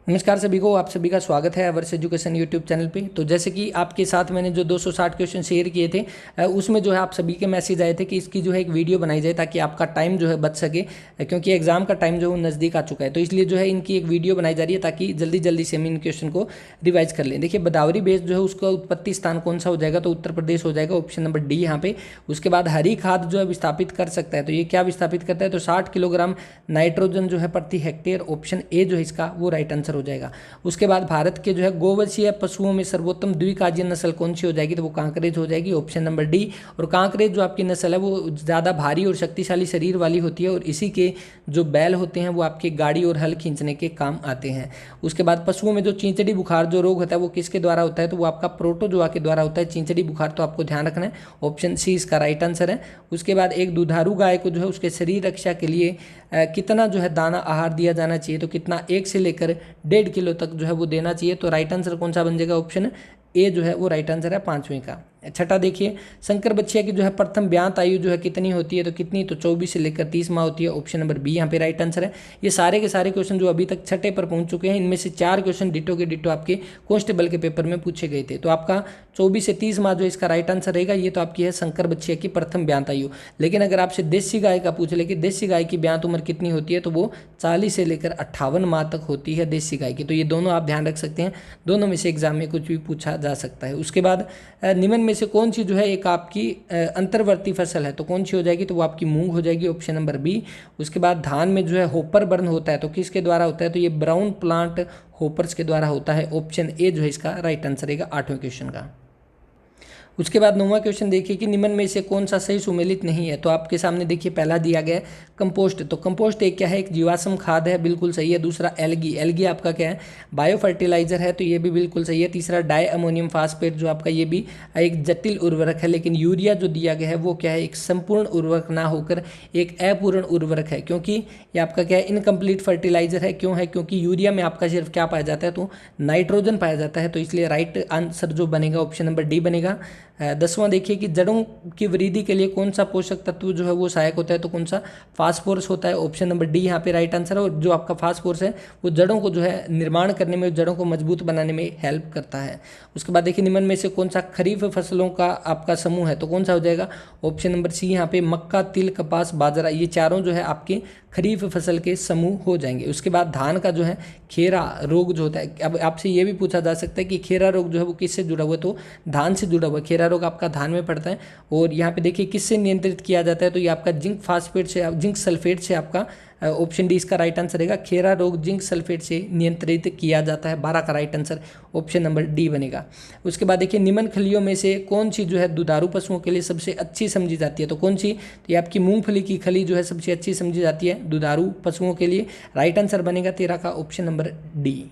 नमस्कार सभी को, आप सभी का स्वागत है अवर्स एजुकेशन यूट्यूब चैनल पे। तो जैसे कि आपके साथ मैंने जो 260 क्वेश्चन शेयर किए थे, उसमें जो है आप सभी के मैसेज आए थे कि इसकी जो है एक वीडियो बनाई जाए ताकि आपका टाइम जो है बच सके, क्योंकि एग्जाम का टाइम जो है वो नज़दीक आ चुका है। तो इसलिए जो है इनकी एक वीडियो बनाई जा रही है ताकि जल्दी जल्दी से हम इन क्वेश्चन को रिवाइज कर लें। देखिए, बदावरी बेस जो है उसका उत्पत्ति स्थान कौन सा हो जाएगा, तो उत्तर प्रदेश हो जाएगा, ऑप्शन नंबर डी यहाँ पे। उसके बाद हरी खाद जो है विस्थापित कर सकता है, तो ये क्या विस्थापित करता है, तो 60 किलोग्राम नाइट्रोजन जो है प्रति हेक्टेयर, ऑप्शन ए जो है इसका वो राइट आंसर हो जाएगा। उसके बाद भारत के जो है गोवंशीय पशुओं में सर्वोत्तम द्विकाजीय नस्ल कौन सी हो जाएगी, तो वो कांकरेज हो जाएगी, ऑप्शन नंबर डी। और कांकरेज जो आपकी नस्ल है वो ज़्यादा भारी और शक्तिशाली शरीर वाली होती है और इसी के जो बैल होते हैं वो आपके गाड़ी और हल खींचने के काम आते हैं। उसके बाद पशुओं में जो चींचड़ी बुखार जो रोग होता है वो किसके द्वारा होता है, तो वो आपका प्रोटोजोआ के द्वारा होता है चींचड़ी बुखार, तो आपको ध्यान रखना है, ऑप्शन सी इसका राइट आंसर है। उसके बाद एक दुधारू गाय को जो है उसके शरीर रक्षा के लिए कितना जो है दाना आहार दिया जाना चाहिए, तो कितना 1 से लेकर 1.5 किलो तक जो है वो देना चाहिए, तो राइट आंसर कौन सा बन जाएगा, ऑप्शन ए जो है वो राइट आंसर है 5वें का। छठा देखिए, शंकर बछिया की जो है प्रथम ब्यात आयु जो है कितनी होती है, तो कितनी, तो 24 से लेकर 30 माह होती है, ऑप्शन नंबर बी यहाँ पे राइट आंसर है। ये सारे के सारे क्वेश्चन जो अभी तक छठे पर पहुंच चुके हैं, इनमें से 4 क्वेश्चन डिटो के डिटो आपके कांस्टेबल के पेपर में पूछे गए थे। तो आपका 24 से 30 माह जो इसका राइट आंसर रहेगा, ये तो आपकी है शंकर बछिया की प्रथम ब्यात आयु। लेकिन अगर आपसे देसी गाय का पूछ ले कि देसी गाय की ब्यात उम्र कितनी होती है, तो वो 40 से लेकर 58 माह तक होती है देसी गाय की। तो ये दोनों आप ध्यान रख सकते हैं, दोनों में से एग्जाम में कुछ भी पूछा जा सकता है। उसके बाद निम्न में से कौन सी जो है एक आपकी अंतर्वर्ती फसल है, तो कौन सी हो जाएगी, तो वो आपकी मूंग हो जाएगी, ऑप्शन नंबर बी। उसके बाद धान में जो है होपर बर्न होता है, तो किसके द्वारा होता है, तो ये ब्राउन प्लांट होपर्स के द्वारा होता है, ऑप्शन ए जो है इसका राइट आंसर रहेगा 8वें क्वेश्चन का। उसके बाद 9वां क्वेश्चन देखिए कि निम्न में से कौन सा सही सुमेलित नहीं है, तो आपके सामने देखिए पहला दिया गया है कंपोस्ट, तो कंपोस्ट एक क्या है, एक जीवाश्म खाद है, बिल्कुल सही है। दूसरा एल्गी, एल्गी आपका क्या है, बायो फर्टिलाइजर है, तो ये भी बिल्कुल सही है। तीसरा डाई अमोनियम फास्फेट जो आपका ये भी एक जटिल उर्वरक है, लेकिन यूरिया जो दिया गया है वो क्या है, एक संपूर्ण उर्वरक ना होकर एक अपूर्ण उर्वरक है, क्योंकि ये आपका क्या है, इनकम्प्लीट फर्टिलाइजर है। क्यों है, क्योंकि यूरिया में आपका सिर्फ क्या पाया जाता है, तो नाइट्रोजन पाया जाता है, तो इसलिए राइट आंसर जो बनेगा ऑप्शन नंबर डी बनेगा। 10वां देखिए कि जड़ों की वृद्धि के लिए कौन सा पोषक तत्व जो है वो सहायक होता है, तो कौन सा, फास्फोरस होता है, ऑप्शन नंबर डी यहाँ पे राइट आंसर है। और जो आपका फास्फोरस है वो जड़ों को जो है निर्माण करने में, जड़ों को मजबूत बनाने में हेल्प करता है। उसके बाद देखिए निम्न में से कौन सा खरीफ फसलों का आपका समूह है, तो कौन सा हो जाएगा, ऑप्शन नंबर सी यहाँ पे मक्का, तिल, कपास, बाजरा, ये चारों जो है आपके खरीफ फसल के समूह हो जाएंगे। उसके बाद धान का जो है खेरा रोग जो होता है, अब आपसे ये भी पूछा जा सकता है कि खेरा रोग जो है वो किससे जुड़ा हुआ है, तो धान से जुड़ा हुआ है। खेरा रोग आपका धान में पड़ता है और यहाँ पे देखिए किससे नियंत्रित किया जाता है, तो ये आपका जिंक फास्फेट से, जिंक सल्फेट से आपका, ऑप्शन डी इसका राइट आंसर रहेगा। खेरा रोग जिंक सल्फेट से नियंत्रित किया जाता है, 12 का right answer option number D बनेगा। उसके बाद देखिए निम्न खलियों में से कौन सी जो है दुधारू पशुओं के लिए सबसे अच्छी समझी जाती है, तो कौन सी, तो ये आपकी मूंगफली की खली जो है सबसे अच्छी समझी जाती है दुधारू पशुओं के लिए, राइट आंसर बनेगा 13 का ऑप्शन नंबर डी।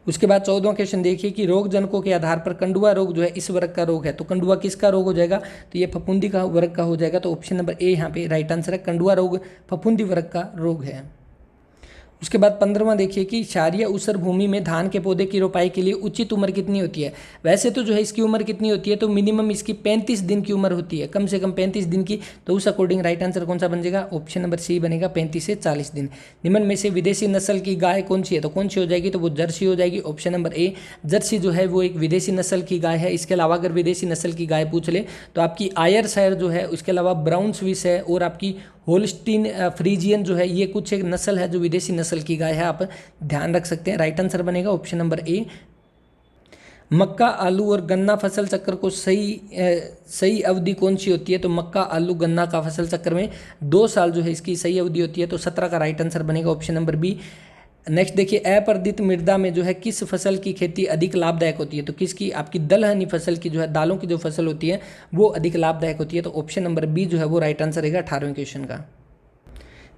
उसके बाद 14वां क्वेश्चन देखिए कि रोग जनकों के आधार पर कंडुआ रोग जो है इस वर्ग का रोग है, तो कंडुआ किसका रोग हो जाएगा, तो ये फफूंदी का वर्ग का हो जाएगा, तो ऑप्शन नंबर ए यहाँ पे राइट आंसर है। कंडुआ रोग फफूंदी वर्ग का रोग है। उसके बाद 15वां देखिए कि क्षारीय ऊसर भूमि में धान के पौधे की रोपाई के लिए उचित उम्र कितनी होती है। वैसे तो जो है इसकी उम्र कितनी होती है, तो मिनिमम इसकी 35 दिन की उम्र होती है, कम से कम 35 दिन की, तो उस अकॉर्डिंग राइट आंसर कौन सा बन जाएगा, ऑप्शन नंबर सी बनेगा 35 से 40 दिन। निम्न में से विदेशी नस्ल की गाय कौन सी है, तो कौन सी हो जाएगी, तो वो जर्सी हो जाएगी, ऑप्शन नंबर ए। जर्सी जो है वो एक विदेशी नस्ल की गाय है। इसके अलावा अगर विदेशी नस्ल की गाय पूछ ले तो आपकी आयरशायर जो है, उसके अलावा ब्राउन स्विस है और आपकी होल्स्टीन फ्रीजियन जो है, ये कुछ एक नस्ल है जो विदेशी नस्ल की गाय है, आप ध्यान रख सकते हैं। राइट आंसर बनेगा ऑप्शन नंबर ए। मक्का, आलू और गन्ना फसल चक्र को सही अवधि कौन सी होती है, तो मक्का, आलू, गन्ना का फसल चक्र में 2 साल जो है इसकी सही अवधि होती है, तो 17 का राइट आंसर बनेगा ऑप्शन नंबर बी। नेक्स्ट देखिए अपर्दित मृदा में जो है किस फसल की खेती अधिक लाभदायक होती है, तो किसकी, आपकी दलहनी फसल की जो है, दालों की जो फसल होती है वो अधिक लाभदायक होती है, तो ऑप्शन नंबर बी जो है वो राइट आंसर रहेगा 18वें क्वेश्चन का।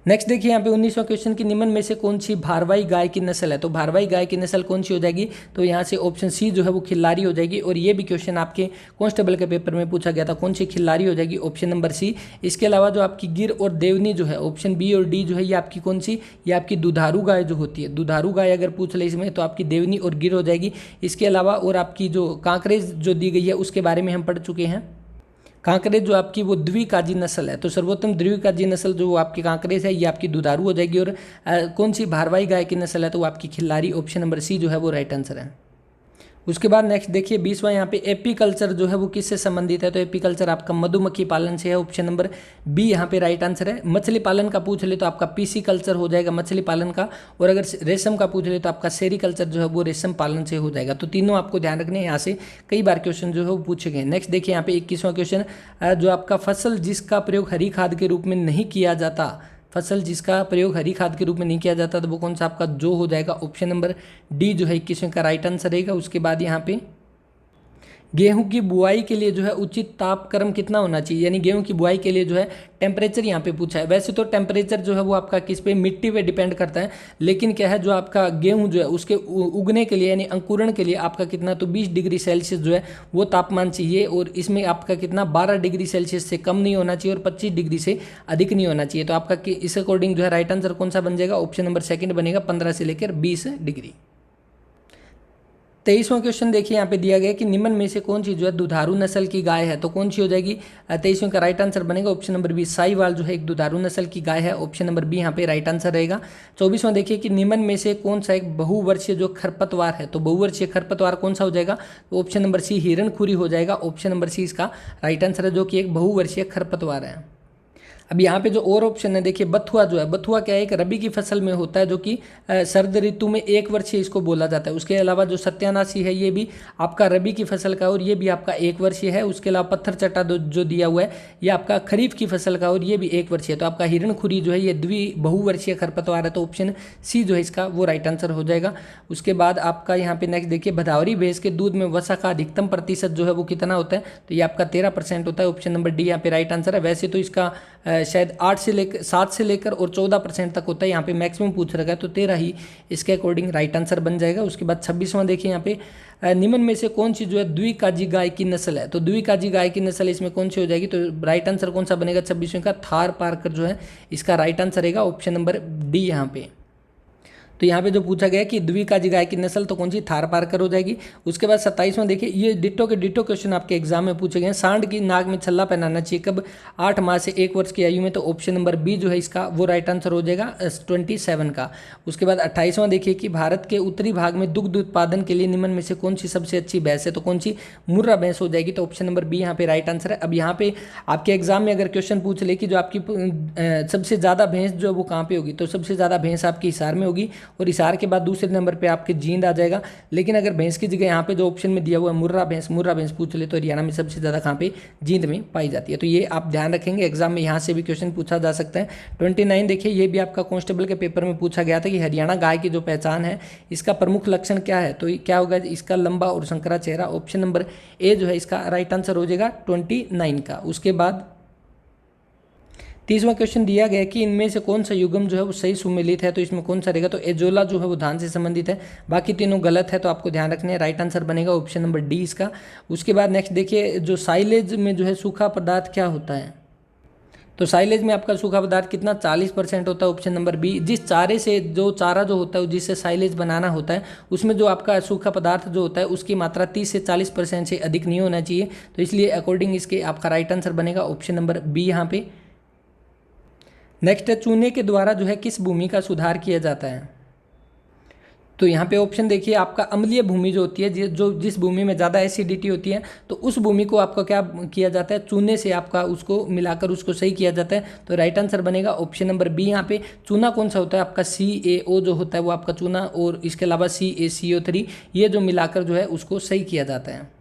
नेक्स्ट देखिए यहाँ पे 19वां क्वेश्चन की निम्न में से कौन सी भारवाई गाय की नस्ल है, तो भारवाई गाय की नस्ल कौन सी हो जाएगी, तो यहाँ से ऑप्शन सी जो है वो खिल्लारी हो जाएगी। और ये भी क्वेश्चन आपके कांस्टेबल के पेपर में पूछा गया था, कौन सी खिल्लारी हो जाएगी, ऑप्शन नंबर सी। इसके अलावा जो आपकी गिर और देवनी जो है, ऑप्शन बी और डी जो है, ये आपकी कौन सी, ये आपकी दुधारू गाय जो होती है, दुधारू गाय अगर पूछ ले इसमें तो आपकी देवनी और गिर हो जाएगी। इसके अलावा और आपकी जो कांकरेज जो दी गई है उसके बारे में हम पढ़ चुके हैं, कांकरेज जो आपकी वो द्विकाजी नस्ल है, तो सर्वोत्तम द्विकाजी नस्ल जो आपकी कांकरेज है ये आपकी दुधारू हो जाएगी। और कौन सी भारवाही गाय की नस्ल है, तो वो आपकी खिल्लारी, ऑप्शन नंबर सी जो है वो राइट आंसर है। उसके बाद नेक्स्ट देखिए 20वां यहाँ पे एपीकल्चर जो है वो किससे संबंधित है, तो एपीकल्चर आपका मधुमक्खी पालन से है, ऑप्शन नंबर बी यहाँ पे राइट आंसर है। मछली पालन का पूछ ले तो आपका पीसी कल्चर हो जाएगा मछली पालन का, और अगर रेशम का पूछ ले तो आपका सेरीकल्चर जो है वो रेशम पालन से हो जाएगा। तो तीनों आपको ध्यान रखने, यहाँ से कई बार क्वेश्चन जो है वो पूछे गए। नेक्स्ट देखिए यहाँ पे 21वां क्वेश्चन, जो आपका फसल जिसका प्रयोग हरी खाद के रूप में नहीं किया जाता, फसल जिसका प्रयोग हरी खाद के रूप में नहीं किया जाता, तो वो कौन सा आपका जो हो जाएगा, ऑप्शन नंबर डी जो है 21वें का राइट आंसर रहेगा। उसके बाद यहाँ पे गेहूं की बुआई के लिए जो है उचित तापक्रम कितना होना चाहिए, यानी गेहूं की बुआई के लिए जो है टेम्परेचर यहाँ पे पूछा है। वैसे तो टेम्परेचर जो है वो आपका किस पे, मिट्टी पे डिपेंड करता है, लेकिन क्या है जो आपका गेहूं जो है उसके उगने के लिए यानी अंकुरण के लिए आपका कितना, तो 20 डिग्री सेल्सियस जो है वो तापमान चाहिए, और इसमें आपका कितना 12 डिग्री सेल्सियस से कम नहीं होना चाहिए और 25 डिग्री से अधिक नहीं होना चाहिए। तो आपका इस अकॉर्डिंग जो है राइट आंसर कौन सा बन जाएगा, ऑप्शन नंबर सेकंड बनेगा, 15 से लेकर 20 डिग्री। 23वां क्वेश्चन देखिए यहाँ पे दिया गया कि निम्न में से कौन सी जो है दुधारू नस्ल की गाय है, तो कौन सी हो जाएगी, 23वें का राइट आंसर बनेगा ऑप्शन नंबर बी, साहीवाल जो है एक दुधारू नस्ल की गाय है, ऑप्शन नंबर बी यहाँ पे राइट आंसर रहेगा। 24वां देखिए कि निम्न में से कौन सा एक बहुवर्षीय जो खरपतवार है, तो बहुवर्षीय खरपतवार कौन सा हो जाएगा, तो ऑप्शन नंबर सी हिरणखुरी हो जाएगा, ऑप्शन नंबर सी इसका राइट आंसर है, जो कि एक बहुवर्षीय खरपतवार है। अब यहाँ पे जो और ऑप्शन है देखिए, बथुआ जो है, बथुआ क्या है, एक रबी की फसल में होता है, जो कि सर्द ऋतु में एक वर्षीय इसको बोला जाता है। उसके अलावा जो सत्यानाशी है ये भी आपका रबी की फसल का और ये भी आपका एक वर्षीय है। उसके अलावा पत्थर चट्टा जो दिया हुआ है ये आपका खरीफ की फसल का और ये भी एक वर्षीय है। तो आपका हिरणखुरी जो है ये बहुवर्षीय खरपतवार है, तो ऑप्शन सी जो है इसका वो राइट आंसर हो जाएगा। उसके बाद आपका यहाँ पे नेक्स्ट देखिए, भदावरी भैंस के दूध में वसा का अधिकतम प्रतिशत जो है वो कितना होता है, तो ये आपका 13% होता है, ऑप्शन नंबर डी यहाँ पे राइट आंसर है। वैसे तो इसका शायद 7 से लेकर और 14% तक होता है, यहाँ पे मैक्सिमम पूछ रखा है, तो 13 ही इसके अकॉर्डिंग राइट आंसर बन जाएगा। उसके बाद 26वां देखिए यहाँ पे, निम्न में से कौन सी जो है द्विकाजी गाय की नस्ल है, तो द्विकाजी गाय की नस्ल इसमें कौन सी हो जाएगी, तो राइट आंसर कौन सा बनेगा 26वें का, थार पारकर जो है इसका राइट आंसर रहेगा, ऑप्शन नंबर डी यहाँ पे। तो यहाँ पे जो पूछा गया कि द्विकाजी गाय की नस्ल तो कौन सी, थार पारकर हो जाएगी। उसके बाद 27वां देखिए, ये डिट्टो के डिट्टो क्वेश्चन आपके एग्जाम में पूछे गए हैं। सांड की नाक में छल्ला पहनाना चाहिए कब, 8 माह से 1 वर्ष की आयु में, तो ऑप्शन नंबर बी जो है इसका वो राइट आंसर हो जाएगा 27 का। उसके बाद 28वां देखिए कि भारत के उत्तरी भाग में दुग्ध उत्पादन के लिए निम्न में से कौन सी सबसे अच्छी भैंस है, तो कौन सी, मुर्रा भैंस हो जाएगी, तो ऑप्शन नंबर बी यहाँ पे राइट आंसर है। अब यहाँ पे आपके एग्जाम में अगर क्वेश्चन पूछ ले कि जो आपकी सबसे ज़्यादा भैंस जो है वो कहाँ पे होगी, तो सबसे ज़्यादा भैंस आपकी हिसार में होगी, और हिसार के बाद दूसरे नंबर पे आपके जींद आ जाएगा। लेकिन अगर भैंस की जगह यहाँ पे जो ऑप्शन में दिया हुआ है मुर्रा भैंस पूछ ले, तो हरियाणा में सबसे ज़्यादा कहाँ पे, जींद में पाई जाती है। तो ये आप ध्यान रखेंगे, एग्जाम में यहाँ से भी क्वेश्चन पूछा जा सकता है। 29 देखिए, ये भी आपका कांस्टेबल के पेपर में पूछा गया था कि हरियाणा गाय की जो पहचान है इसका प्रमुख लक्षण क्या है, तो क्या होगा, इसका लंबा और संकरा चेहरा, ऑप्शन नंबर ए जो है इसका राइट आंसर हो जाएगा 29 का। उसके बाद 30वां क्वेश्चन दिया गया कि इनमें से कौन सा युग्म जो है वो सही सुमेलित है, तो इसमें कौन सा रहेगा, तो एजोला जो है वो धान से संबंधित है, बाकी तीनों गलत है, तो आपको ध्यान रखना है, राइट आंसर बनेगा ऑप्शन नंबर डी इसका। उसके बाद नेक्स्ट देखिए, जो साइलेज में जो है सूखा पदार्थ क्या होता है, तो साइलेज में आपका सूखा पदार्थ कितना, 40% होता है, ऑप्शन नंबर बी। जिस चारे से जो चारा जो होता है जिससे साइलेज बनाना होता है उसमें जो आपका सूखा पदार्थ जो होता है उसकी मात्रा 30 से 40% से अधिक नहीं होना चाहिए, तो इसलिए अकॉर्डिंग इसके आपका राइट आंसर बनेगा ऑप्शन नंबर बी यहाँ पे। नेक्स्ट है, चूने के द्वारा जो है किस भूमि का सुधार किया जाता है, तो यहाँ पे ऑप्शन देखिए, आपका अम्लीय भूमि जो होती है, जिस भूमि में ज़्यादा एसिडिटी होती है, तो उस भूमि को आपका क्या किया जाता है, चूने से आपका उसको मिलाकर उसको सही किया जाता है, तो राइट आंसर बनेगा ऑप्शन नंबर बी यहाँ पे। चूना कौन सा होता है, आपका CaO जो होता है वो आपका चूना, और इसके अलावा CaCO3 ये जो मिलाकर जो है उसको सही किया जाता है।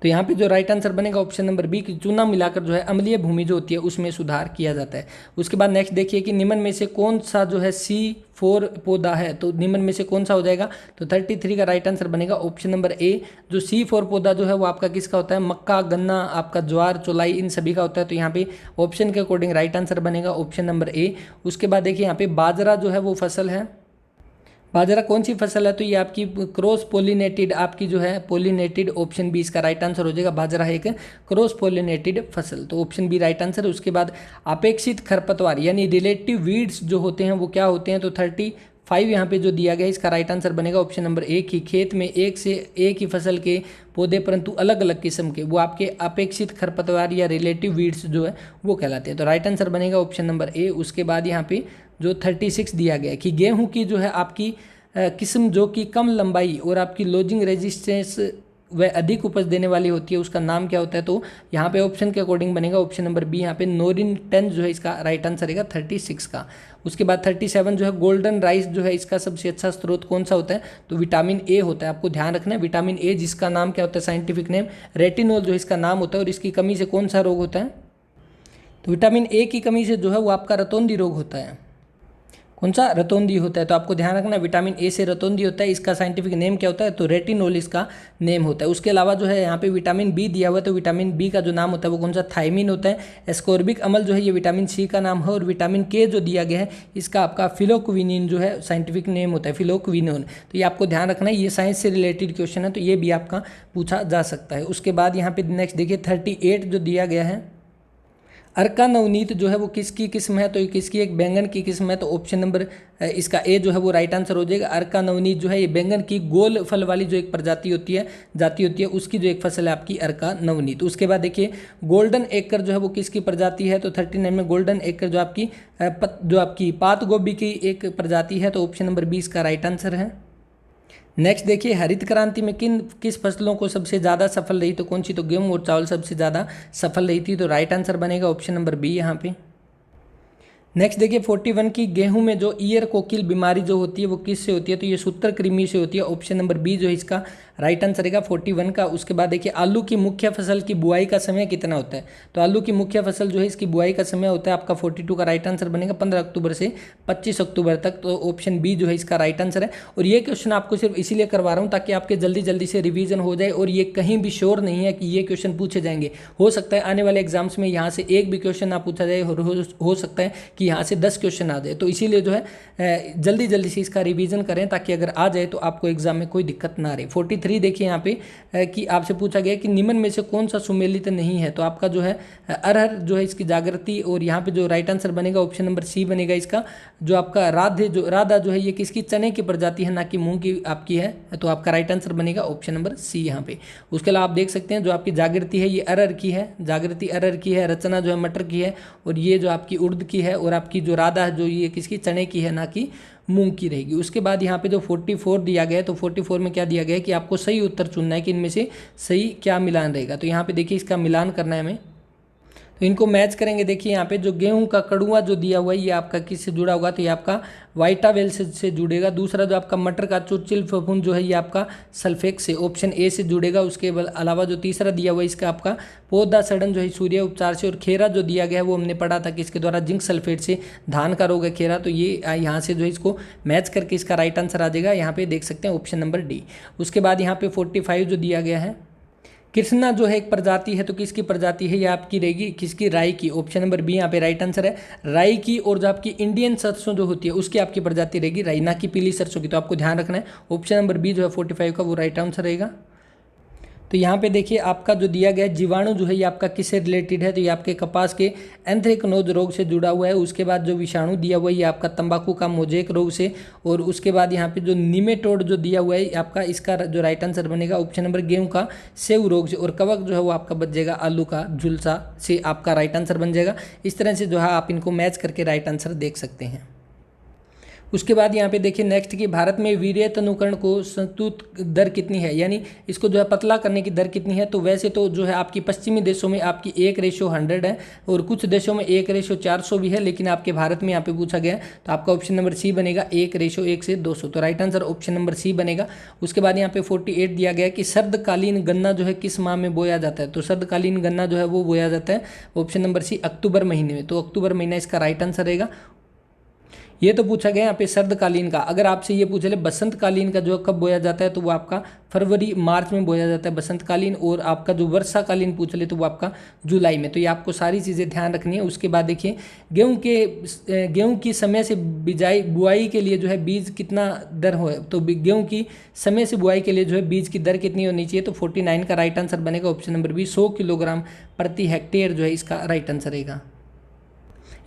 तो यहाँ पे जो राइट आंसर बनेगा ऑप्शन नंबर बी की चूना मिलाकर जो है अम्लीय भूमि जो होती है उसमें सुधार किया जाता है। उसके बाद नेक्स्ट देखिए कि निम्न में से कौन सा जो है C4 पौधा है, तो निम्न में से कौन सा हो जाएगा, तो 33 का राइट आंसर बनेगा ऑप्शन नंबर ए। जो C4 पौधा जो है वो आपका किसका होता है, मक्का, गन्ना, आपका ज्वार, चौलाई, इन सभी का होता है, तो यहाँ पे ऑप्शन के अकॉर्डिंग राइट आंसर बनेगा ऑप्शन नंबर ए। उसके बाद देखिए यहाँ पे बाजरा जो है वो फसल है, बाजरा कौन सी फसल है, तो ये आपकी क्रॉस पोलिनेटेड आपकी जो है पोलिनेटेड, ऑप्शन बी इसका राइट आंसर हो जाएगा। बाजरा है एक क्रॉस पोलिनेटेड फसल, तो ऑप्शन बी राइट आंसर है। उसके बाद अपेक्षित खरपतवार यानी रिलेटिव वीड्स जो होते हैं वो क्या होते हैं, तो 5 यहाँ पे जो दिया गया है इसका राइट आंसर बनेगा ऑप्शन नंबर ए कि खेत में एक ही फसल के पौधे परंतु अलग अलग किस्म के वो आपके अपेक्षित खरपतवार या रिलेटिव वीड्स जो है वो कहलाते हैं। तो राइट आंसर बनेगा ऑप्शन नंबर ए। उसके बाद यहाँ पे जो 36 दिया गया है कि गेहूँ की जो है आपकी किस्म जो कि कम लंबाई और आपकी लोजिंग रेजिस्टेंस वह अधिक उपज देने वाली होती है उसका नाम क्या होता है। तो यहाँ पे ऑप्शन के अकॉर्डिंग बनेगा ऑप्शन नंबर बी। यहाँ पे नोरिन 10 जो है इसका राइट आंसर रहेगा 36 का। उसके बाद 37 जो है गोल्डन राइस जो है इसका सबसे अच्छा स्रोत कौन सा होता है, तो विटामिन ए होता है। आपको ध्यान रखना है विटामिन ए जिसका नाम क्या होता है साइंटिफिक नेम रेटिनोल जो इसका नाम होता है और इसकी कमी से कौन सा रोग होता है, तो विटामिन ए की कमी से जो है वो आपका रतौंधी रोग होता है। कौन सा, रतौंधी होता है। तो आपको ध्यान रखना विटामिन ए से रतौंधी होता है, इसका साइंटिफिक नेम क्या होता है, तो रेटिनोल इसका नेम होता है। उसके अलावा जो है यहाँ पे विटामिन बी दिया हुआ है, तो विटामिन बी का जो नाम होता है वो कौन सा, थायमिन होता है। एस्कॉर्बिक अम्ल जो है ये विटामिन सी का नाम है और विटामिन के जो दिया गया है इसका आपका फिलोक्विनिन जो है साइंटिफिक नेम होता है, फिलोक्विनोन। तो ये आपको ध्यान रखना है, ये साइंस से रिलेटेड क्वेश्चन है तो ये भी आपका पूछा जा सकता है। उसके बाद यहाँ पे नेक्स्ट देखिए 38 जो दिया गया है अर्का नवनीत जो है वो किसकी किस्म है, तो ये किसकी, एक बैंगन की किस्म है। तो ऑप्शन नंबर इसका ए जो है वो राइट आंसर हो जाएगा। अर्का नवनीत जो है ये बैंगन की गोल फल वाली जो एक प्रजाति होती है, जाति होती है, उसकी जो एक फसल है आपकी अर्का नवनीत। उसके बाद देखिए गोल्डन एकर जो है वो किसकी प्रजाति है, तो 39 में गोल्डन एकर जो आपकी पात गोभी की एक प्रजाति है। तो ऑप्शन नंबर 20 का राइट आंसर है। नेक्स्ट देखिए हरित क्रांति में किस फसलों को सबसे ज़्यादा सफल रही, तो कौन सी, तो गेहूं और चावल सबसे ज़्यादा सफल रही थी। तो राइट आंसर बनेगा ऑप्शन नंबर बी यहाँ पे। नेक्स्ट देखिए 41 की गेहूं में जो ईयर कोकिल बीमारी जो होती है वो किससे होती है, तो ये सूत्रकृमि से होती है। ऑप्शन नंबर बी जो है इसका राइट आंसर रहेगा 41 का। उसके बाद देखिए आलू की मुख्य फसल की बुआई का समय कितना होता है, तो आलू की मुख्य फसल जो है इसकी बुआई का समय होता है आपका 42 का राइट आंसर बनेगा 15 अक्टूबर से 25 अक्टूबर तक। तो ऑप्शन बी जो है इसका राइट आंसर है। और ये क्वेश्चन आपको सिर्फ इसीलिए करवा रहा हूँ ताकि आपके जल्दी जल्दी से रिवीजन हो जाए और ये कहीं भी श्योर नहीं है कि ये क्वेश्चन पूछे जाएंगे। हो सकता है आने वाले एग्जाम्स में यहाँ से एक भी क्वेश्चन ना पूछा जाए, हो सकता है कि यहाँ से 10 क्वेश्चन आ जाए। तो इसीलिए जो है जल्दी जल्दी से इसका रिवीजन करें ताकि अगर आ जाए तो आपको एग्जाम में कोई दिक्कत ना रहे। 43 देखिए यहाँ पे कि आपसे पूछा गया कि निम्न में से कौन सा सुमेलित नहीं है, तो आपका जो है अरहर जो है इसकी जागृति, और यहाँ पे जो राइट आंसर बनेगा ऑप्शन नंबर सी बनेगा इसका। जो आपका राधा जो है ये किसकी, चने की प्रजाति है ना कि मूंग की आपकी है। तो आपका राइट आंसर बनेगा ऑप्शन नंबर सी यहाँ पे। उसके अलावा आप देख सकते हैं जो आपकी जागृति है ये अरहर की है, जागृति अरहर की है, रचना जो है मटर की है और ये जो आपकी उड़द की है, और आपकी जो राधा है जो ये किसकी, चने की है ना कि मूंग की रहेगी। उसके बाद यहाँ पे जो 44 दिया गया है, तो 44 में क्या दिया गया है कि आपको सही उत्तर चुनना है कि इनमें से सही क्या मिलान रहेगा। तो यहाँ पे देखिए इसका मिलान करना है हमें, तो इनको मैच करेंगे। देखिए यहाँ पे जो गेहूं का कड़ुआ जो दिया हुआ है ये आपका किससे जुड़ा होगा, तो ये आपका वाइटावेल से जुड़ेगा। दूसरा जो आपका मटर का चुचिल फफूंद जो है ये आपका सल्फेक्स से, ऑप्शन ए से जुड़ेगा। उसके अलावा जो तीसरा दिया हुआ है इसका आपका पौधा सड़न जो है सूर्य उपचार से, और खेरा जो दिया गया है वो हमने पढ़ा था कि इसके द्वारा जिंक सल्फेट से धान का रोग है खेरा। तो ये यहाँ से जो है इसको मैच करके इसका राइट आंसर आ जाएगा, यहाँ पे देख सकते हैं ऑप्शन नंबर डी। उसके बाद यहाँ पे 45 जो दिया गया है कृष्णा जो है एक प्रजाति है, तो किसकी प्रजाति है ये आपकी रहेगी, किसकी, राई की। ऑप्शन नंबर बी यहाँ पे राइट आंसर है, राई की। और जो आपकी इंडियन सरसों जो होती है उसकी आपकी प्रजाति रहेगी राई, ना कि पीली सरसों की। तो आपको ध्यान रखना है ऑप्शन नंबर बी जो है 45 का वो राइट आंसर रहेगा। तो यहाँ पे देखिए आपका जो दिया गया जीवाणु जो है ये आपका किससे रिलेटेड है, तो ये आपके कपास के एंथ्रेक्नोज रोग से जुड़ा हुआ है। उसके बाद जो विषाणु दिया हुआ है ये आपका तंबाकू का मोजेक रोग से, और उसके बाद यहाँ पे जो निमेटोड जो दिया हुआ है आपका, इसका जो राइट आंसर बनेगा ऑप्शन नंबर गेहूं का सेव रोग से, और कवक जो है वो आपका बच जाएगा आलू का झुलसा से, आपका राइट आंसर बन जाएगा। इस तरह से जो है आप इनको मैच करके राइट आंसर देख सकते हैं। उसके बाद यहाँ पे देखिए नेक्स्ट की भारत में वीर्य अनुकरण को संतुत दर कितनी है, यानी इसको जो है पतला करने की दर कितनी है। तो वैसे तो जो है आपकी पश्चिमी देशों में आपकी 1:100 है और कुछ देशों में 1:400 भी है, लेकिन आपके भारत में यहाँ पे पूछा गया तो आपका ऑप्शन नंबर सी बनेगा 1:1 से 200। तो right answer option number C बनेगा। उसके बाद यहाँ पे 48 दिया गया कि सर्दकालीन गन्ना जो है किस माह में बोया जाता है, तो सर्दकालीन गन्ना जो है वो बोया जाता है ऑप्शन नंबर सी अक्टूबर महीने में। तो अक्टूबर महीना इसका राइट आंसर रहेगा। ये तो पूछा गया यहाँ पे सर्दकालीन का। अगर आपसे ये पूछे ले बसंतकालीन का जो कब बोया जाता है, तो वो आपका फरवरी मार्च में बोया जाता है बसंतकालीन, और आपका जो वर्षाकालीन पूछ ले तो वो आपका जुलाई में। तो ये आपको सारी चीज़ें ध्यान रखनी है। उसके बाद देखिए गेहूं की समय से बुआई के लिए जो है बीज कितना दर हो, तो गेहूं की समय से बुआई के लिए जो है बीज की दर कितनी होनी चाहिए, तो 49 का राइट आंसर बनेगा ऑप्शन नंबर बी। 100 किलोग्राम प्रति हेक्टेयर जो है इसका राइट आंसर रहेगा।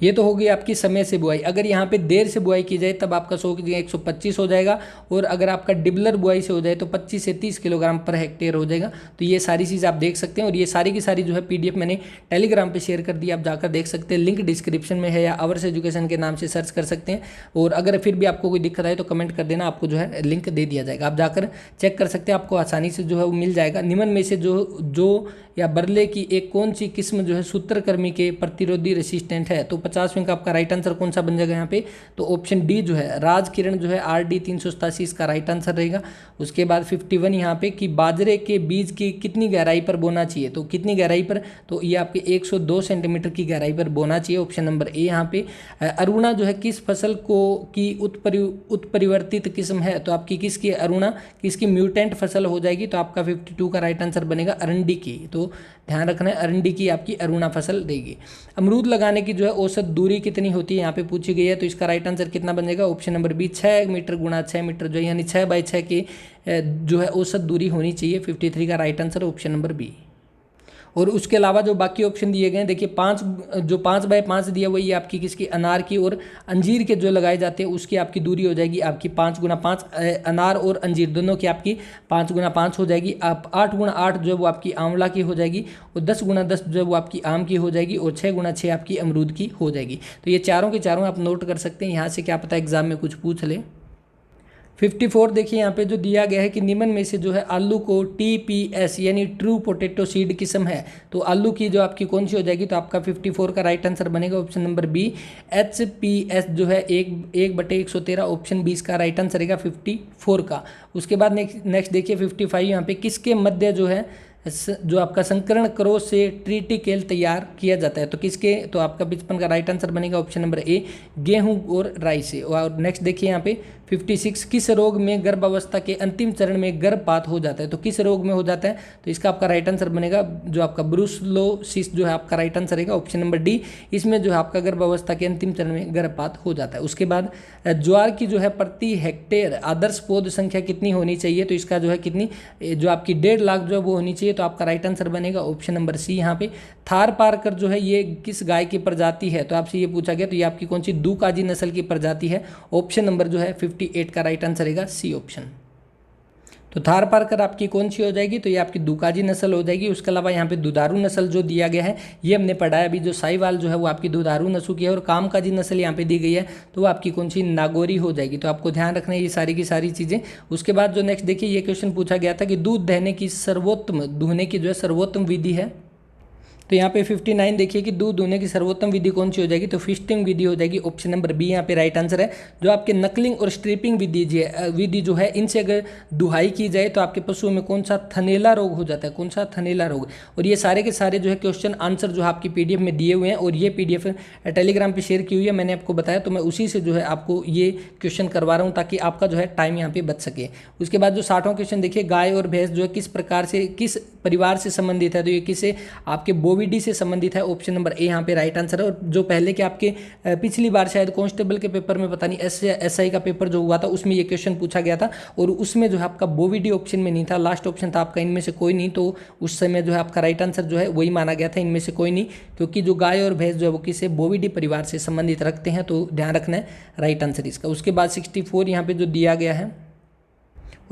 ये तो होगी आपकी समय से बुआई। अगर यहाँ पे देर से बुआई की जाए तब आपका 100 की जगह 125 हो जाएगा, और अगर आपका डिबलर बुआई से हो जाए तो 25 से 30 किलोग्राम पर हेक्टेयर हो जाएगा। तो ये सारी चीज़ आप देख सकते हैं, और ये सारी की सारी जो है PDF मैंने टेलीग्राम पे शेयर कर दी, आप जाकर देख सकते हैं, लिंक डिस्क्रिप्शन में है, या अवर्स एजुकेशन के नाम से सर्च कर सकते हैं। और अगर फिर भी आपको कोई दिक्कत आए तो कमेंट कर देना, आपको जो है लिंक दे दिया जाएगा, आप जाकर चेक कर सकते हैं, आपको आसानी से जो है वो मिल जाएगा। निम्न में से जो या बरले की एक कौन सी किस्म जो है सूत्रकृमि के प्रतिरोधी रेसिस्टेंट है? तो 50वें का आपका राइट आंसर कौन सा बन जाएगा यहाँ पे? तो ऑप्शन डी जो है राज किरण जो है RD 387 इसका राइट आंसर रहेगा। उसके बाद 51 यहाँ पे कि बाजरे के बीज की कितनी गहराई पर बोना चाहिए? तो कितनी गहराई पर? तो ये आपके 102 सेंटीमीटर की गहराई पर बोना चाहिए, ऑप्शन नंबर ए यहाँ पे। अरुणा जो है किस फसल को की उत्परिवर्तित किस्म है? तो आपकी किसकी अरुणा, किसकी म्यूटेंट फसल हो जाएगी? तो आपका 52 का राइट आंसर बनेगा अरंडी की। तो ध्यान रखना है, अरंडी की आपकी अरुणा फसल देगी। अमरूद लगाने की जो है औसत दूरी कितनी होती है यहाँ पे पूछी गई है, तो इसका राइट आंसर कितना बन जाएगा? ऑप्शन नंबर बी 6 मीटर गुणा 6 मीटर जो है, यानी 6 बाई 6 की जो है औसत दूरी होनी चाहिए। 53 का right answer option number B. और उसके अलावा जो बाकी ऑप्शन दिए गए हैं, देखिए 5 बाय 5 दिया हुआ, ये आपकी किसकी, अनार की और अंजीर के जो लगाए जाते हैं उसकी आपकी दूरी हो जाएगी आपकी 5 गुना 5, अनार और अंजीर दोनों की आपकी 5 गुना 5 हो जाएगी। आप 8 गुना 8 जो है वो आपकी आंवला की हो जाएगी, और 10 गुना 10 जो है वो आपकी आम की हो जाएगी, और 6 गुना 6 आपकी अमरूद की हो जाएगी। तो ये चारों के चारों आप नोट कर सकते हैं, यहाँ से क्या पता एग्जाम में कुछ पूछ ले। 54 देखिए यहाँ पे जो दिया गया है कि निम्न में से जो है आलू को TPS यानी ट्रू पोटैटो सीड किस्म है, तो आलू की जो आपकी कौन सी हो जाएगी? तो आपका 54 का राइट आंसर बनेगा ऑप्शन नंबर बी HPS जो है 1/113, ऑप्शन 20 का राइट आंसर रहेगा 54 का। उसके बाद नेक्स्ट देखिए 55 यहाँ पे किसके मध्य जो है जो आपका संकरण क्रोच से ट्रीटिकेल तैयार किया जाता है? तो किसके? तो आपका 55 का राइट आंसर बनेगा ऑप्शन नंबर ए गेहूं और राई से। और नेक्स्ट देखिए यहाँ पे 56 किस रोग में गर्भावस्था के अंतिम चरण में गर्भपात हो जाता है? तो किस रोग में हो जाता है? तो इसका आपका राइट आंसर बनेगा जो आपका ब्रुसलोसिस जो है आपका राइट आंसर रहेगा ऑप्शन नंबर डी। इसमें जो है आपका गर्भावस्था के अंतिम चरण में गर्भपात हो जाता है। उसके बाद ज्वार की जो है प्रति हेक्टेयर आदर्श पौध संख्या कितनी होनी चाहिए? तो इसका जो है कितनी, जो आपकी 1.5 लाख जो है वो होनी चाहिए, तो आपका राइट आंसर बनेगा ऑप्शन नंबर सी। यहाँ पे थार पारकर जो है ये किस गाय की प्रजाति है? तो आपसे ये पूछा गया, तो ये आपकी कौन सी दूकाजी नस्ल की प्रजाति है? ऑप्शन नंबर जो है 58 का राइट आंसर रहेगा सी ऑप्शन। तो थार पारकर आपकी कौन सी हो जाएगी? तो ये आपकी दूकाजी नस्ल हो जाएगी। उसके अलावा यहाँ पे दुधारू नस्ल जो दिया गया है ये हमने पढ़ा है अभी, जो साहिवाल जो है वो आपकी दुधारू नस्ल की है, और कामकाजी नस्ल यहाँ पे दी गई है तो वो आपकी कौन सी, नागौरी हो जाएगी। तो आपको ध्यान रखना है ये सारी की सारी चीज़ें। उसके बाद जो नेक्स्ट देखिए ये क्वेश्चन पूछा गया था कि दूध दहने की दुहने की जो है सर्वोत्तम विधि है। तो यहाँ पे 59 देखिए कि दूध दुहने की सर्वोत्तम विधि कौन सी हो जाएगी? तो फिस्टिंग विधि हो जाएगी, ऑप्शन नंबर बी यहाँ पे राइट आंसर है। जो आपके नकलिंग और स्ट्रिपिंग विधि जो है, इनसे अगर दुहाई की जाए तो आपके पशुओं में कौन सा थनेला रोग हो जाता है? कौन सा थनेला रोग? और ये सारे के सारे जो है क्वेश्चन आंसर जो आपकी PDF में दिए हुए हैं, और ये PDF टेलीग्राम पर शेयर की हुई है, मैंने आपको बताया, तो मैं उसी से जो है आपको ये क्वेश्चन करवा रहा हूँ ताकि आपका जो है टाइम यहाँ पे बच सके। उसके बाद जो 60वां क्वेश्चन देखिए, गाय और भैंस जो है किस प्रकार से, किस परिवार से संबंधित है? तो ये किसे, आपके बोविडी से संबंधित है, ऑप्शन नंबर ए यहाँ पे राइट आंसर है। और जो पहले के आपके पिछली बार शायद कांस्टेबल के पेपर में, पता नहीं SI का पेपर जो हुआ था उसमें ये क्वेश्चन पूछा गया था, और उसमें जो है आपका बोविडी ऑप्शन में नहीं था, लास्ट ऑप्शन था आपका इनमें से कोई नहीं, तो उस समय जो है आपका राइट आंसर जो है वही माना गया था, इनमें से कोई नहीं, क्योंकि जो गाय और भैंस जो है वो किसे, बोविडी परिवार से संबंधित रखते हैं, तो ध्यान रखना है राइट आंसर इसका। उसके बाद 64 यहाँ पे जो दिया गया है,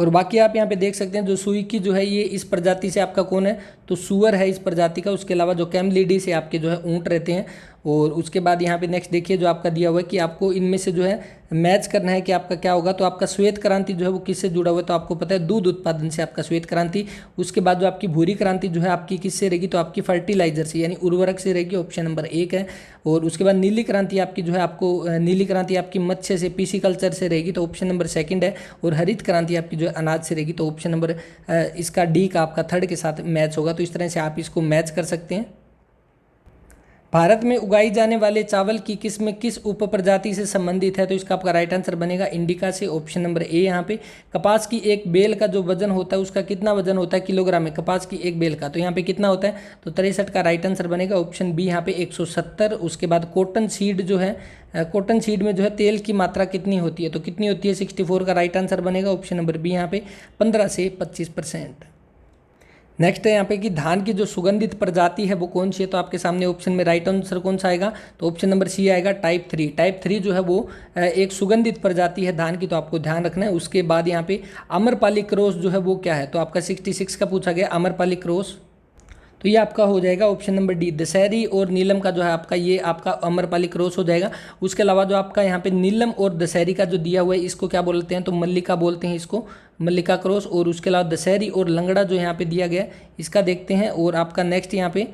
और बाकी आप यहाँ पे देख सकते हैं जो सुई की जो है ये इस प्रजाति से आपका कौन है? तो सुअर है इस प्रजाति का। उसके अलावा जो कैमलिडी से आपके जो है ऊँट रहते हैं। और उसके बाद यहाँ पे नेक्स्ट देखिए जो आपका दिया हुआ है कि आपको इनमें से जो है मैच करना है कि आपका क्या होगा। तो आपका श्वेत क्रांति जो है वो किससे जुड़ा हुआ है? तो आपको पता है दूध उत्पादन से आपका श्वेत क्रांति। उसके बाद जो आपकी भूरी क्रांति जो है आपकी किससे रहेगी? तो आपकी फर्टिलाइजर से यानी उर्वरक से रहेगी, ऑप्शन नंबर 1 है। और उसके बाद नीली क्रांति आपकी जो है आपको नीली क्रांति आपकी मत्स्य से, पिसिकल्चर से रहेगी, तो ऑप्शन नंबर 2 है। और हरित क्रांति आपकी जो है अनाज से रहेगी, तो ऑप्शन नंबर इसका डी का आपका 3rd के साथ मैच होगा। तो इस तरह से आप इसको मैच कर सकते हैं। भारत में उगाई जाने वाले चावल की किस्म किस उप प्रजाति से संबंधित है? तो इसका आपका राइट आंसर बनेगा इंडिका से, ऑप्शन नंबर ए यहाँ पे। कपास की एक बेल का जो वजन होता है उसका कितना वजन होता है किलोग्राम में? कपास की एक बेल का, तो यहाँ पे कितना होता है? तो 63 का राइट आंसर बनेगा, ऑप्शन बी यहाँ पे 170। उसके बाद कॉटन सीड जो है, कॉटन सीड में जो है तेल की मात्रा कितनी होती है? तो कितनी होती है? 64 का राइट आंसर बनेगा, ऑप्शन नंबर बी यहाँ पे 15 से 25%। नेक्स्ट है यहाँ पे कि धान की जो सुगंधित प्रजाति है वो कौन सी है, तो आपके सामने ऑप्शन में राइट आंसर कौन सा आएगा, तो ऑप्शन नंबर सी आएगा टाइप 3। टाइप 3 जो है वो एक सुगंधित प्रजाति है धान की, तो आपको ध्यान रखना है। उसके बाद यहाँ पे आम्रपाली क्रॉस जो है वो क्या है, तो आपका 66 का पूछा गया आम्रपाली क्रॉस, तो ये आपका हो जाएगा ऑप्शन नंबर डी। दशहरी और नीलम का जो है आपका ये आपका आम्रपाली क्रॉस हो जाएगा। उसके अलावा जो आपका यहाँ पे नीलम और दशहरी का जो दिया हुआ है इसको क्या बोलते हैं, तो मल्लिका बोलते हैं इसको, मल्लिका क्रॉस। और उसके अलावा दशहरी और लंगड़ा जो यहाँ पे दिया गया है इसका देखते हैं। और आपका नेक्स्ट यहाँ पे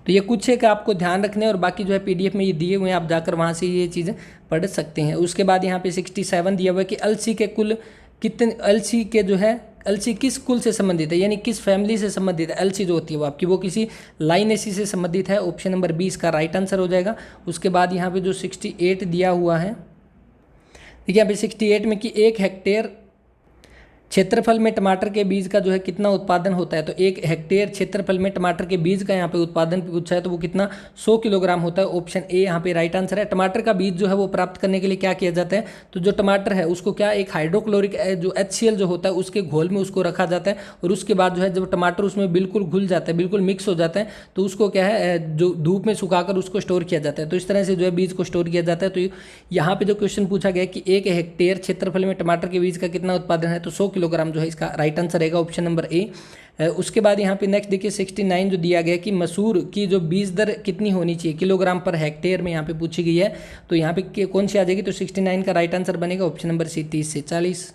तो ये कुछ है कि आपको ध्यान रखने, और बाकी जो है पीडीएफ में ये दिए हुए हैं, आप जाकर वहाँ से ये चीज़ें पढ़ सकते हैं। उसके बाद यहाँ पे 67 दिया हुआ है कि अलसी के कुल कितने, अलसी के जो है अलसी किस कुल से संबंधित है, यानी किस फैमिली से संबंधित है। अलसी जो होती है वो आपकी वो किसी लाइनेसी से संबंधित है, ऑप्शन नंबर 20 का राइट आंसर हो जाएगा। उसके बाद यहाँ पे जो 68 दिया हुआ है, देखिए यहाँ पे 68 में कि 1 हेक्टेयर क्षेत्रफल में टमाटर के बीज का जो है कितना उत्पादन होता है, तो 1 हेक्टेयर क्षेत्रफल में टमाटर के बीज का यहाँ पे उत्पादन पूछा है, तो वो कितना 100 किलोग्राम होता है, ऑप्शन ए यहाँ पे राइट आंसर है। टमाटर का बीज जो है वो प्राप्त करने के लिए क्या किया जाता है, तो जो टमाटर है उसको क्या एक हाइड्रोक्लोरिक जो HCl जो होता है उसके घोल में उसको रखा जाता है, और उसके बाद जो है जब टमाटर उसमें बिल्कुल घुल जाता है, बिल्कुल मिक्स हो जाता है, तो उसको क्या है जो धूप में सुखाकर उसको स्टोर किया जाता है। तो इस तरह से जो है बीज को स्टोर किया जाता है। तो यहाँ पे जो क्वेश्चन पूछा गया कि 1 हेक्टेयर क्षेत्रफल में टमाटर के बीज का कितना उत्पादन है, तो 100 किलोग्राम जो है इसका राइट आंसर रहेगा ऑप्शन नंबर ए। उसके बाद यहाँ पे नेक्स्ट देखिए 69 जो दिया गया कि मसूर की जो बीज दर कितनी होनी चाहिए किलोग्राम पर हेक्टेयर में, यहाँ पे पूछी गई है। तो यहाँ पे कौन सी आ जाएगी, तो 69 का राइट आंसर बनेगा ऑप्शन नंबर सी 30 से 40।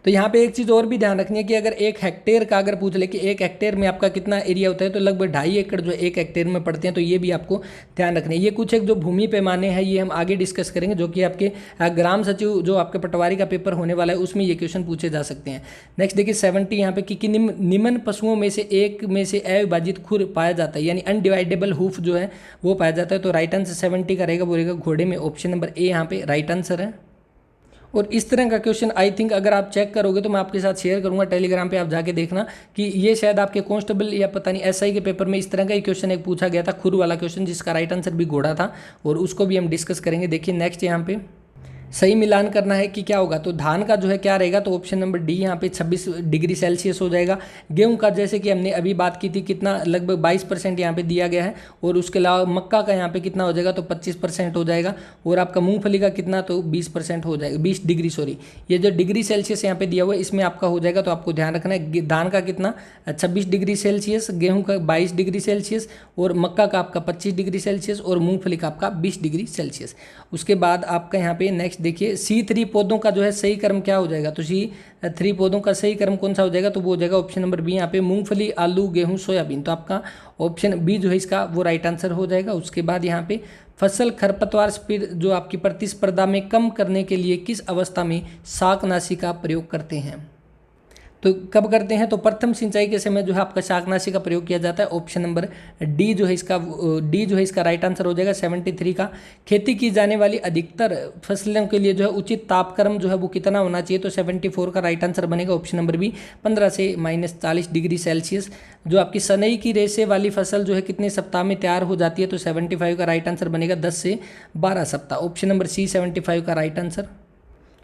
तो यहाँ पे एक चीज़ और भी ध्यान रखनी है कि अगर 1 हेक्टेयर का अगर पूछ ले कि 1 हेक्टेयर में आपका कितना एरिया होता है, तो लगभग 2.5 एकड़ जो 1 हेक्टेयर में पड़ते हैं। तो ये भी आपको ध्यान रखना है। ये कुछ एक जो भूमि पैमाने हैं ये हम आगे डिस्कस करेंगे, जो कि आपके ग्राम सचिव जो आपके पटवारी का पेपर होने वाला है उसमें ये क्वेश्चन पूछे जा सकते हैं। नेक्स्ट देखिए 70 यहाँ पे कि निम्न पशुओं में से एक में से अविभाजित खुर पाया जाता है, यानी अनडिवाइडेबल हूफ जो है वो पाया जाता है। तो राइट आंसर 70 का रहेगा, वो रहेगा घोड़े में, ऑप्शन नंबर ए यहाँ पे राइट आंसर है। और इस तरह का क्वेश्चन आई थिंक अगर आप चेक करोगे तो मैं आपके साथ शेयर करूंगा टेलीग्राम पे, आप जाके देखना कि ये शायद आपके कांस्टेबल या पता नहीं एसआई के पेपर में इस तरह का ही क्वेश्चन एक पूछा गया था, खुर वाला क्वेश्चन, जिसका राइट आंसर भी घोड़ा था, और उसको भी हम डिस्कस करेंगे। देखिए नेक्स्ट यहाँ पे सही मिलान करना है कि क्या होगा, तो धान का जो है क्या रहेगा, तो ऑप्शन नंबर डी यहाँ पे 26 डिग्री सेल्सियस हो जाएगा। गेहूं का जैसे कि हमने अभी बात की थी कितना लगभग 22% यहाँ पे दिया गया है, और उसके अलावा मक्का का यहाँ पे कितना हो जाएगा, तो 25% हो जाएगा। और आपका मूंगफली का कितना, तो 20% हो जाएगा, 20 डिग्री सॉरी, ये जो डिग्री सेल्सियस यहाँ पे दिया हुआ है इसमें आपका हो जाएगा। तो आपको ध्यान रखना है धान का कितना 26 डिग्री सेल्सियस, गेहूँ का 22 डिग्री सेल्सियस, और मक्का का आपका 25 डिग्री सेल्सियस, और मूंगफली का आपका 20 डिग्री सेल्सियस। उसके बाद आपका यहाँ पे नेक्स्ट देखिए C3 पौधों का जो है सही क्रम क्या हो जाएगा, तो C3 पौधों का सही क्रम कौन सा हो जाएगा, तो वो हो जाएगा ऑप्शन नंबर बी यहाँ पे मूंगफली, आलू, गेहूं, सोयाबीन। तो आपका ऑप्शन बी जो है इसका वो राइट आंसर हो जाएगा। उसके बाद यहाँ पे फसल खरपतवार स्पीड जो आपकी प्रतिस्पर्धा में कम करने के लिए किस अवस्था में शाकनाशी का प्रयोग करते हैं, तो कब करते हैं, तो प्रथम सिंचाई के समय जो है आपका शाकनाशी का प्रयोग किया जाता है, ऑप्शन नंबर डी जो है इसका राइट आंसर हो जाएगा 73 का। खेती की जाने वाली अधिकतर फसलों के लिए जो है उचित तापक्रम जो है वो कितना होना चाहिए, तो 74 का राइट आंसर बनेगा, ऑप्शन नंबर बी 15 से -40 डिग्री सेल्सियस। जो आपकी सनई की रेशे वाली फसल जो है कितने सप्ताह में तैयार हो जाती है, तो 75 का राइट आंसर बनेगा 10 से 12 सप्ताह, ऑप्शन नंबर सी 75 का राइट आंसर।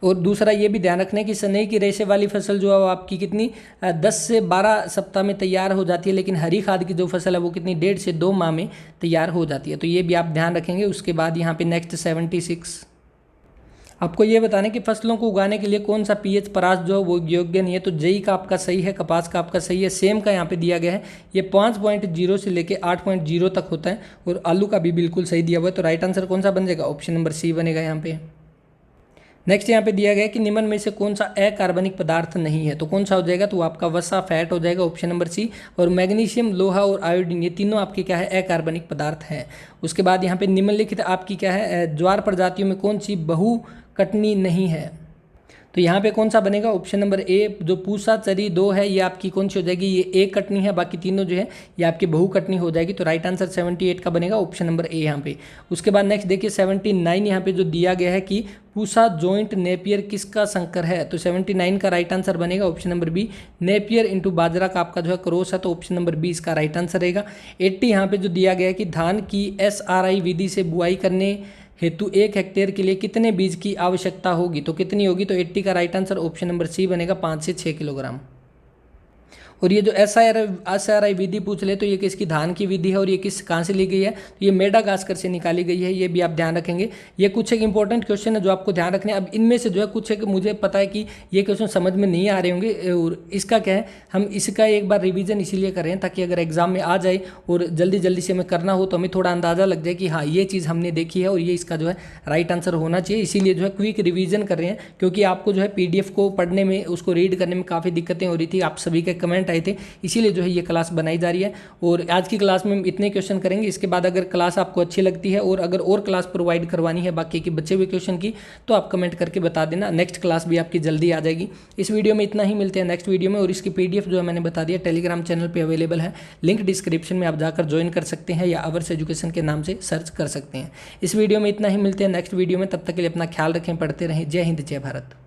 और दूसरा ये भी ध्यान रखना है कि सनई की रेशे वाली फसल जो है आपकी कितनी 10 से 12 सप्ताह में तैयार हो जाती है, लेकिन हरी खाद की जो फसल है वो कितनी 1.5 से 2 माह में तैयार हो जाती है। तो ये भी आप ध्यान रखेंगे। उसके बाद यहाँ पे नेक्स्ट 76 आपको ये बताना है कि फसलों को उगाने के लिए कौन सा पीएच परास जो है वो योग्य नहीं है, तो जेई का आपका सही है, कपास का आपका सही है, सेम का यहाँ पे दिया गया है ये 5.0 से लेके 8.0 तक होता है, और आलू का भी बिल्कुल सही दिया हुआ है। तो राइट आंसर कौन सा बन जाएगा, ऑप्शन नंबर सी बनेगा यहाँ पे। नेक्स्ट यहाँ पे दिया गया है कि निम्न में से कौन सा अकार्बनिक पदार्थ नहीं है, तो कौन सा हो जाएगा, तो आपका वसा फैट हो जाएगा, ऑप्शन नंबर सी। और मैग्नीशियम, लोहा और आयोडीन ये तीनों आपके क्या है अकार्बनिक पदार्थ हैं। उसके बाद यहाँ पे निम्नलिखित आपकी क्या है ज्वार प्रजातियों में कौन सी बहु कटनी नहीं है, तो यहाँ पे कौन सा बनेगा, ऑप्शन नंबर ए जो पूसा चरी 2 है ये आपकी कौन सी हो जाएगी, ये एक कटनी है, बाकी तीनों जो है ये आपकी बहु कटनी हो जाएगी। तो राइट आंसर 78 का बनेगा, ऑप्शन नंबर ए यहाँ पे। उसके बाद नेक्स्ट देखिए 79 यहाँ पे जो दिया गया है कि पूसा जॉइंट नेपियर किसका संकर है, तो 79 का राइट आंसर बनेगा, option number B. Napier into बाजरा का आपका जो है क्रॉस है, तो ऑप्शन नंबर बी इसका राइट आंसर रहेगा। 80 यहाँ पे जो दिया गया है कि धान की SRI विधि से बुआई करने हेतु 1 हेक्टेयर के लिए कितने बीज की आवश्यकता होगी, तो कितनी होगी, तो 80 का right answer option number C बनेगा 5 से 6 किलोग्राम। और ये जो SRI विधि पूछ ले तो ये किसकी, धान की विधि है, और ये कहाँ से ली गई है, तो ये मेडागास्कर से निकाली गई है, ये भी आप ध्यान रखेंगे। ये कुछ एक इंपॉर्टेंट क्वेश्चन है जो आपको ध्यान रखने। अब इनमें से जो है कुछ एक मुझे पता है कि ये क्वेश्चन समझ में नहीं आ रहे होंगे, और इसका क्या है, हम इसका एक बार रिवीजन इसीलिए कर रहे हैं ताकि अगर एग्जाम में आ जाए और जल्दी जल्दी से हमें करना हो तो हमें थोड़ा अंदाजा लग जाए कि हाँ ये चीज़ हमने देखी है और ये इसका जो है राइट आंसर होना चाहिए। इसीलिए जो है क्विक रिवीजन कर रहे हैं, क्योंकि आपको जो है PDF को पढ़ने में, उसको रीड करने में काफ़ी दिक्कतें हो रही थी, आप सभी के कमेंट आए थे, इसीलिए जो है ये क्लास बनाई जा रही है। और आज की क्लास में हम इतने क्वेश्चन करेंगे। इसके बाद अगर क्लास आपको अच्छी लगती है और अगर और क्लास प्रोवाइड करवानी है बाकी के बचे हुए क्वेश्चन की, तो आप कमेंट करके बता देना, नेक्स्ट क्लास भी आपकी जल्दी आ जाएगी। इस वीडियो में इतना ही, मिलते हैं नेक्स्ट वीडियो में। और इसकी PDF जो है मैंने बता दिया टेलीग्राम चैनल पे अवेलेबल है, लिंक डिस्क्रिप्शन में आप जाकर ज्वाइन कर सकते हैं या अवर्स एजुकेशन के नाम से सर्च कर सकते हैं। इस वीडियो में इतना ही, मिलते हैं नेक्स्ट वीडियो में। तब तक के लिए अपना ख्याल रखें, पढ़ते रहें। जय हिंद, जय भारत।